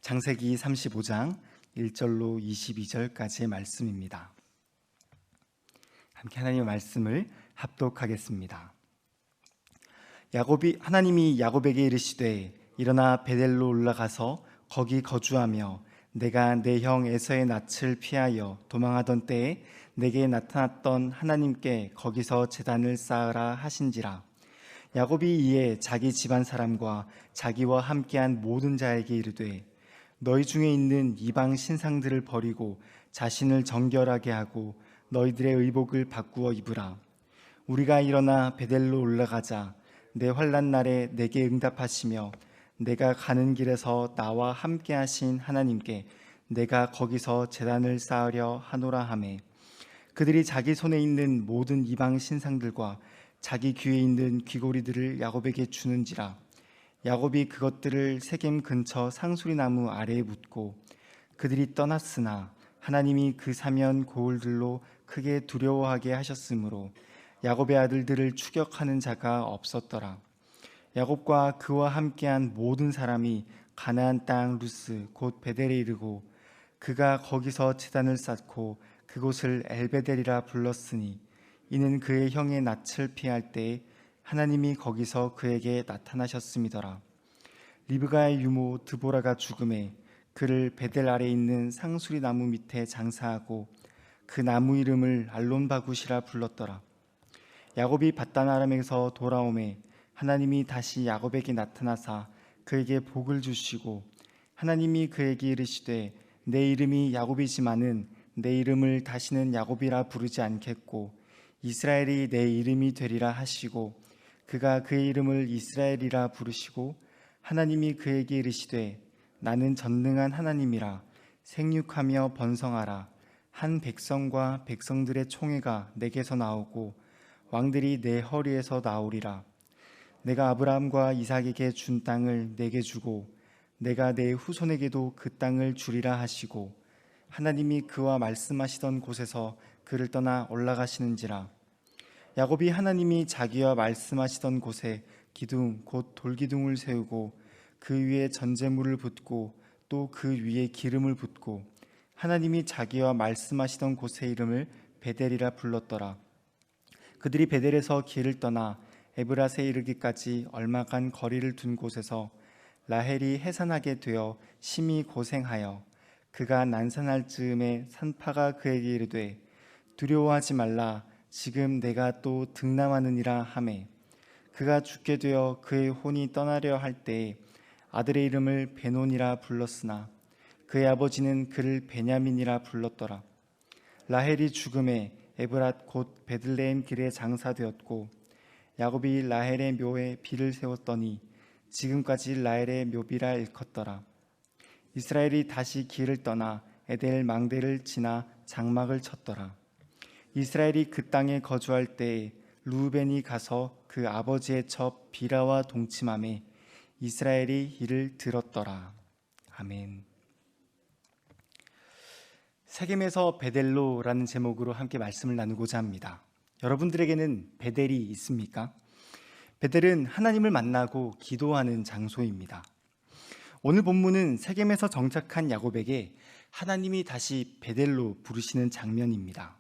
창세기 35장 1절로 22절까지의 말씀입니다. 함께 하나님의 말씀을 합독하겠습니다. 하나님이 야곱에게 이르시되 일어나 베델로 올라가서 거기 거주하며 내가 내 형 에서의 낯을 피하여 도망하던 때에 내게 나타났던 하나님께 거기서 제단을 쌓으라 하신지라. 야곱이 이에 자기 집안 사람과 자기와 함께한 모든 자에게 이르되 너희 중에 있는 이방 신상들을 버리고 자신을 정결하게 하고 너희들의 의복을 바꾸어 입으라. 우리가 일어나 베델로 올라가자. 내 환난 날에 내게 응답하시며 내가 가는 길에서 나와 함께 하신 하나님께 내가 거기서 제단을 쌓으려 하노라 하매, 그들이 자기 손에 있는 모든 이방 신상들과 자기 귀에 있는 귀고리들을 야곱에게 주는지라. 야곱이 그것들을 세겜 근처 상수리 나무 아래에 묻고 그들이 떠났으나 하나님이 그 사면 고울들로 크게 두려워하게 하셨으므로 야곱의 아들들을 추격하는 자가 없었더라. 야곱과 그와 함께한 모든 사람이 가나안 땅 루스 곧 베델에 이르고 그가 거기서 제단을 쌓고 그곳을 엘베델이라 불렀으니 이는 그의 형의 낯을 피할 때에 하나님이 거기서 그에게 나타나셨음이더라. 리브가의 유모 드보라가 죽음에 그를 베델 아래 있는 상수리 나무 밑에 장사하고 그 나무 이름을 알론바굿이라 불렀더라. 야곱이 밧단 아람에서 돌아오매 하나님이 다시 야곱에게 나타나사 그에게 복을 주시고 하나님이 그에게 이르시되 내 이름이 야곱이지만은 내 이름을 다시는 야곱이라 부르지 않겠고 이스라엘이 내 이름이 되리라 하시고 그가 그의 이름을 이스라엘이라 부르시고 하나님이 그에게 이르시되 나는 전능한 하나님이라 생육하며 번성하라. 한 백성과 백성들의 총회가 내게서 나오고 왕들이 내 허리에서 나오리라. 내가 아브라함과 이삭에게 준 땅을 내게 주고 내가 내 후손에게도 그 땅을 주리라 하시고 하나님이 그와 말씀하시던 곳에서 그를 떠나 올라가시는지라. 야곱이 하나님이 자기와 말씀하시던 곳에 기둥 곧 돌기둥을 세우고 그 위에 전제물을 붓고 또 그 위에 기름을 붓고 하나님이 자기와 말씀하시던 곳의 이름을 베델이라 불렀더라. 그들이 베델에서 길을 떠나 에브랏에 이르기까지 얼마간 거리를 둔 곳에서 라헬이 해산하게 되어 심히 고생하여 그가 난산할 즈음에 산파가 그에게 이르되 두려워하지 말라. 지금 내가 또 등남하느니라 하매, 그가 죽게 되어 그의 혼이 떠나려 할 때에 아들의 이름을 베논이라 불렀으나 그의 아버지는 그를 베냐민이라 불렀더라. 라헬이 죽음에 에브랏 곧 베들레헴 길에 장사되었고 야곱이 라헬의 묘에 비를 세웠더니 지금까지 라헬의 묘비라 일컫더라. 이스라엘이 다시 길을 떠나 에델 망대를 지나 장막을 쳤더라. 이스라엘이 그 땅에 거주할 때에 루벤이 가서 그 아버지의 첩 비라와 동침하매 이스라엘이 이를 들었더라. 아멘. 세겜에서 베델로라는 제목으로 함께 말씀을 나누고자 합니다. 여러분들에게는 베델이 있습니까? 베델은 하나님을 만나고 기도하는 장소입니다. 오늘 본문은 세겜에서 정착한 야곱에게 하나님이 다시 베델로 부르시는 장면입니다.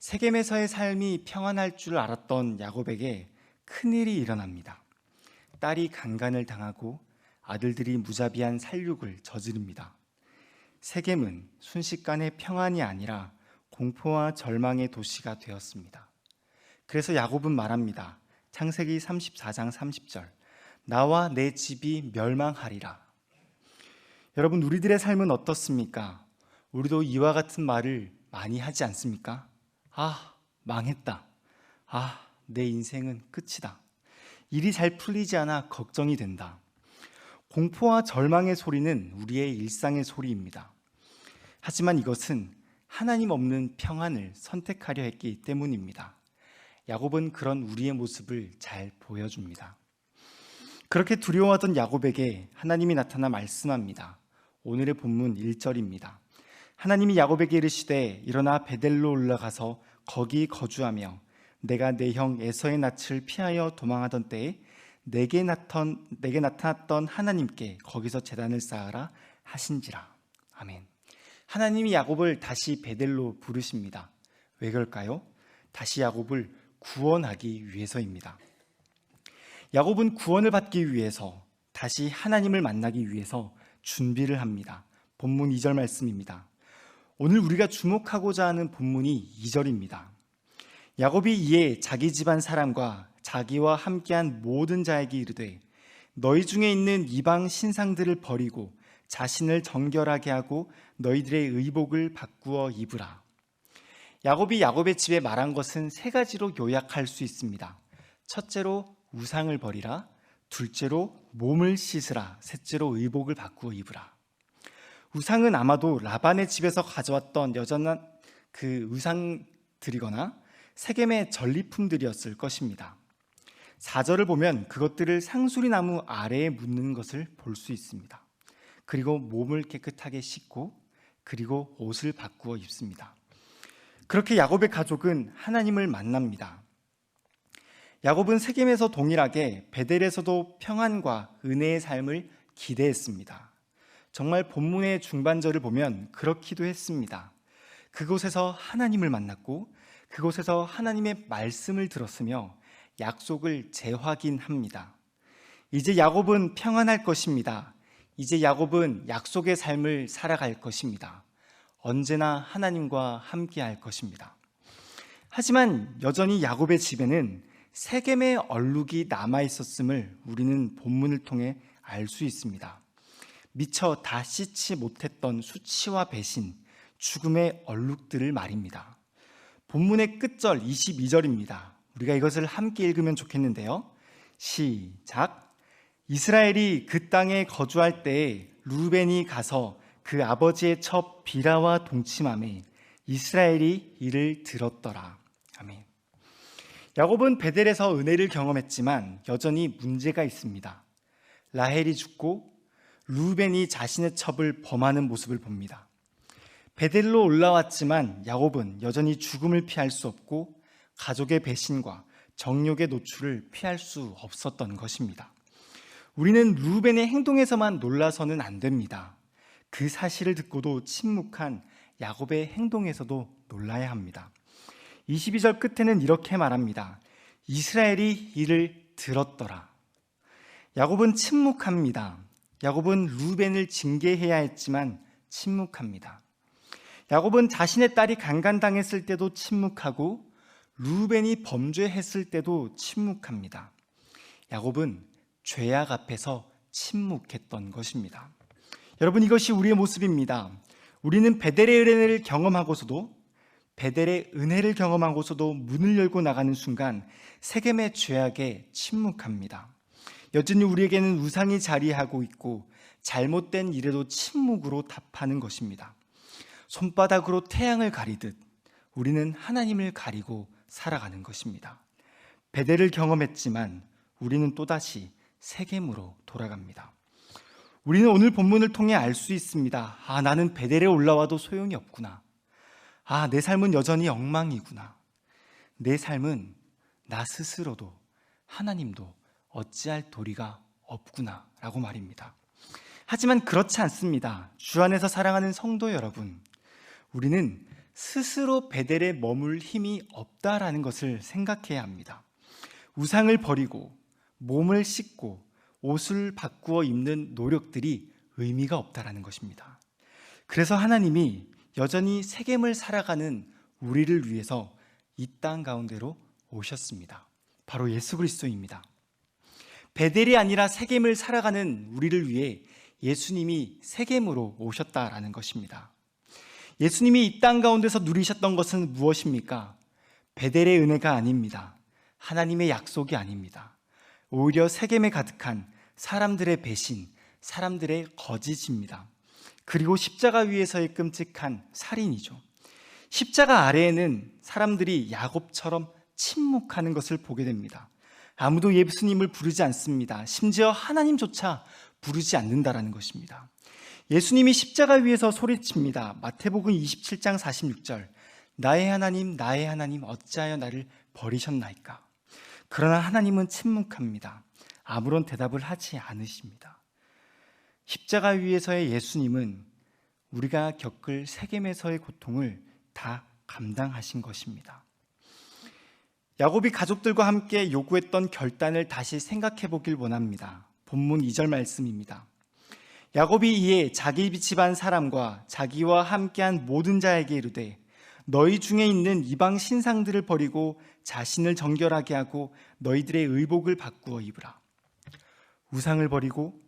세겜에서의 삶이 평안할 줄 알았던 야곱에게 큰일이 일어납니다. 딸이 강간을 당하고 아들들이 무자비한 살육을 저지릅니다. 세겜은 순식간에 평안이 아니라 공포와 절망의 도시가 되었습니다. 그래서 야곱은 말합니다. 창세기 34장 30절, 나와 내 집이 멸망하리라. 여러분, 우리들의 삶은 어떻습니까? 우리도 이와 같은 말을 많이 하지 않습니까? 아, 망했다. 아, 내 인생은 끝이다. 일이 잘 풀리지 않아 걱정이 된다. 공포와 절망의 소리는 우리의 일상의 소리입니다. 하지만 이것은 하나님 없는 평안을 선택하려 했기 때문입니다. 야곱은 그런 우리의 모습을 잘 보여줍니다. 그렇게 두려워하던 야곱에게 하나님이 나타나 말씀합니다. 오늘의 본문 1절입니다. 하나님이 야곱에게 이르시되 일어나 베델로 올라가서 거기 거주하며 내가 내 형 에서의 낯을 피하여 도망하던 때에 내게 나타났던 하나님께 거기서 제단을 쌓아라 하신지라. 아멘. 하나님이 야곱을 다시 베델로 부르십니다. 왜 그럴까요? 다시 야곱을 구원하기 위해서입니다. 야곱은 구원을 받기 위해서, 다시 하나님을 만나기 위해서 준비를 합니다. 본문 2절 말씀입니다. 오늘 우리가 주목하고자 하는 본문이 2절입니다. 야곱이 이에 자기 집안 사람과 자기와 함께한 모든 자에게 이르되 너희 중에 있는 이방 신상들을 버리고 자신을 정결하게 하고 너희들의 의복을 바꾸어 입으라. 야곱이 야곱의 집에 말한 것은 세 가지로 요약할 수 있습니다. 첫째로 우상을 버리라, 둘째로 몸을 씻으라, 셋째로 의복을 바꾸어 입으라. 우상은 아마도 라반의 집에서 가져왔던 여전한 그 우상들이거나 세겜의 전리품들이었을 것입니다. 4절을 보면 그것들을 상수리나무 아래에 묻는 것을 볼 수 있습니다. 그리고 몸을 깨끗하게 씻고 그리고 옷을 바꾸어 입습니다. 그렇게 야곱의 가족은 하나님을 만납니다. 야곱은 세겜에서 동일하게 베델에서도 평안과 은혜의 삶을 기대했습니다. 정말 본문의 중반절을 보면 그렇기도 했습니다. 그곳에서 하나님을 만났고 그곳에서 하나님의 말씀을 들었으며 약속을 재확인합니다. 이제 야곱은 평안할 것입니다. 이제 야곱은 약속의 삶을 살아갈 것입니다. 언제나 하나님과 함께할 것입니다. 하지만 여전히 야곱의 집에는 세겜의 얼룩이 남아있었음을 우리는 본문을 통해 알 수 있습니다. 미처 다 씻지 못했던 수치와 배신, 죽음의 얼룩들을 말입니다. 본문의 끝절 22절입니다. 우리가 이것을 함께 읽으면 좋겠는데요. 시작. 이스라엘이 그 땅에 거주할 때에 루벤이 가서 그 아버지의 첩 비라와 동침하매 이스라엘이 이를 들었더라. 아멘. 야곱은 베델에서 은혜를 경험했지만 여전히 문제가 있습니다. 라헬이 죽고 루벤이 자신의 첩을 범하는 모습을 봅니다. 베델로 올라왔지만 야곱은 여전히 죽음을 피할 수 없고 가족의 배신과 정욕의 노출을 피할 수 없었던 것입니다. 우리는 루벤의 행동에서만 놀라서는 안 됩니다. 그 사실을 듣고도 침묵한 야곱의 행동에서도 놀라야 합니다. 22절 끝에는 이렇게 말합니다. 이스라엘이 이를 들었더라. 야곱은 침묵합니다. 야곱은 루벤을 징계해야 했지만 침묵합니다. 야곱은 자신의 딸이 강간당했을 때도 침묵하고 루벤이 범죄했을 때도 침묵합니다. 야곱은 죄악 앞에서 침묵했던 것입니다. 여러분, 이것이 우리의 모습입니다. 우리는 베델의 은혜를 경험하고서도 문을 열고 나가는 순간 세겜의 죄악에 침묵합니다. 여전히 우리에게는 우상이 자리하고 있고 잘못된 일에도 침묵으로 답하는 것입니다. 손바닥으로 태양을 가리듯 우리는 하나님을 가리고 살아가는 것입니다. 베델을 경험했지만 우리는 또다시 세겜으로 돌아갑니다. 우리는 오늘 본문을 통해 알 수 있습니다. 나는 베델에 올라와도 소용이 없구나. 내 삶은 여전히 엉망이구나. 내 삶은 나 스스로도 하나님도 어찌할 도리가 없구나 라고 말입니다. 하지만 그렇지 않습니다. 주 안에서 사랑하는 성도 여러분, 우리는 스스로 베델에 머물 힘이 없다라는 것을 생각해야 합니다. 우상을 버리고 몸을 씻고 옷을 바꾸어 입는 노력들이 의미가 없다라는 것입니다. 그래서 하나님이 여전히 세겜을 살아가는 우리를 위해서 이 땅 가운데로 오셨습니다. 바로 예수 그리스도입니다. 베델이 아니라 세겜을 살아가는 우리를 위해 예수님이 세겜으로 오셨다라는 것입니다. 예수님이 이 땅 가운데서 누리셨던 것은 무엇입니까? 베델의 은혜가 아닙니다. 하나님의 약속이 아닙니다. 오히려 세겜에 가득한 사람들의 배신, 사람들의 거짓입니다. 그리고 십자가 위에서의 끔찍한 살인이죠. 십자가 아래에는 사람들이 야곱처럼 침묵하는 것을 보게 됩니다. 아무도 예수님을 부르지 않습니다. 심지어 하나님조차 부르지 않는다라는 것입니다. 예수님이 십자가 위에서 소리칩니다. 마태복음 27장 46절. 나의 하나님, 나의 하나님, 어찌하여 나를 버리셨나이까? 그러나 하나님은 침묵합니다. 아무런 대답을 하지 않으십니다. 십자가 위에서의 예수님은 우리가 겪을 세겜에서의 고통을 다 감당하신 것입니다. 야곱이 가족들과 함께 요구했던 결단을 다시 생각해 보길 원합니다. 본문 2절 말씀입니다. 야곱이 이에 자기 집안 사람과 자기와 함께한 모든 자에게 이르되 너희 중에 있는 이방 신상들을 버리고 자신을 정결하게 하고 너희들의 의복을 바꾸어 입으라. 우상을 버리고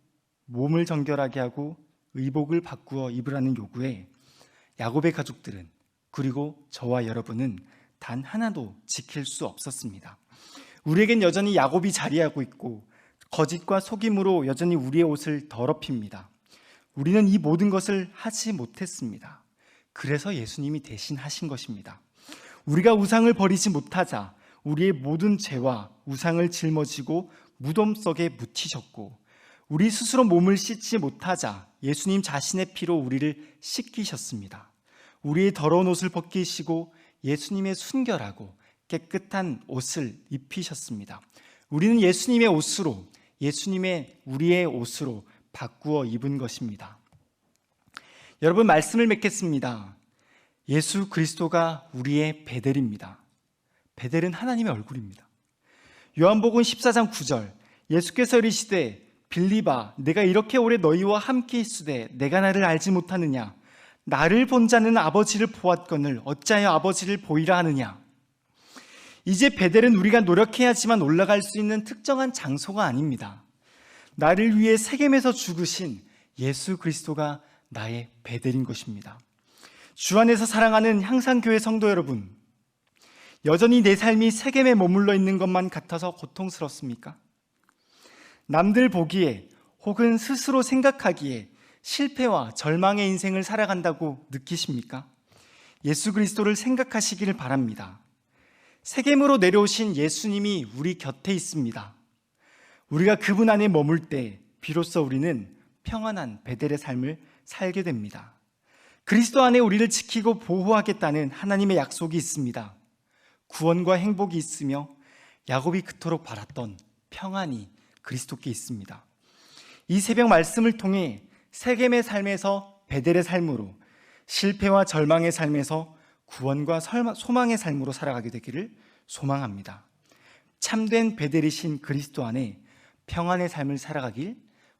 몸을 정결하게 하고 의복을 바꾸어 입으라는 요구에 야곱의 가족들은, 그리고 저와 여러분은 단 하나도 지킬 수 없었습니다. 우리에겐 여전히 야곱이 자리하고 있고 거짓과 속임으로 여전히 우리의 옷을 더럽힙니다. 우리는 이 모든 것을 하지 못했습니다. 그래서 예수님이 대신 하신 것입니다. 우리가 우상을 버리지 못하자 우리의 모든 죄와 우상을 짊어지고 무덤 속에 묻히셨고, 우리 스스로 몸을 씻지 못하자 예수님 자신의 피로 우리를 씻기셨습니다. 우리의 더러운 옷을 벗기시고 예수님의 순결하고 깨끗한 옷을 입히셨습니다. 우리는 예수님의 옷으로, 예수님의 우리의 옷으로 바꾸어 입은 것입니다. 여러분, 말씀을 맺겠습니다. 예수 그리스도가 우리의 베델입니다. 베델은 하나님의 얼굴입니다. 요한복음 14장 9절, 예수께서 이르시되 빌립아, 내가 이렇게 오래 너희와 함께 있으되 내가 나를 알지 못하느냐? 나를 본 자는 아버지를 보았거늘 어찌하여 아버지를 보이라 하느냐? 이제 베델은 우리가 노력해야지만 올라갈 수 있는 특정한 장소가 아닙니다. 나를 위해 세겜에서 죽으신 예수 그리스도가 나의 베델인 것입니다. 주 안에서 사랑하는 향상교회 성도 여러분, 여전히 내 삶이 세겜에 머물러 있는 것만 같아서 고통스럽습니까? 남들 보기에 혹은 스스로 생각하기에 실패와 절망의 인생을 살아간다고 느끼십니까? 예수 그리스도를 생각하시기를 바랍니다. 세겜으로 내려오신 예수님이 우리 곁에 있습니다. 우리가 그분 안에 머물 때 비로소 우리는 평안한 베델의 삶을 살게 됩니다. 그리스도 안에 우리를 지키고 보호하겠다는 하나님의 약속이 있습니다. 구원과 행복이 있으며 야곱이 그토록 바랐던 평안이 그리스도께 있습니다. 이 새벽 말씀을 통해 세겜의 삶에서 베델의 삶으로, 실패와 절망의 삶에서 구원과 소망의 삶으로 살아가게 되기를 소망합니다. 참된 베델이신 그리스도 안에 평안의 삶을 살아가길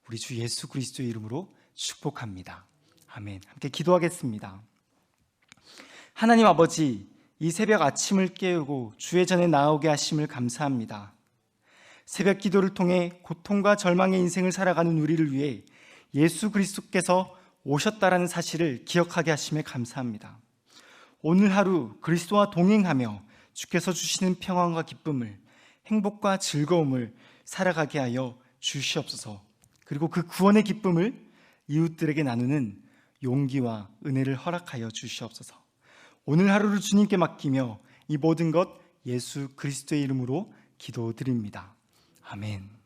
우리 주 예수 그리스도의 이름으로 축복합니다. 아멘. 함께 기도하겠습니다. 하나님 아버지, 이 새벽 아침을 깨우고 주의 전에 나오게 하심을 감사합니다. 새벽 기도를 통해 고통과 절망의 인생을 살아가는 우리를 위해 예수 그리스도께서 오셨다라는 사실을 기억하게 하심에 감사합니다. 오늘 하루 그리스도와 동행하며 주께서 주시는 평안과 기쁨을, 행복과 즐거움을 살아가게 하여 주시옵소서. 그리고 그 구원의 기쁨을 이웃들에게 나누는 용기와 은혜를 허락하여 주시옵소서. 오늘 하루를 주님께 맡기며 이 모든 것 예수 그리스도의 이름으로 기도드립니다. 아멘.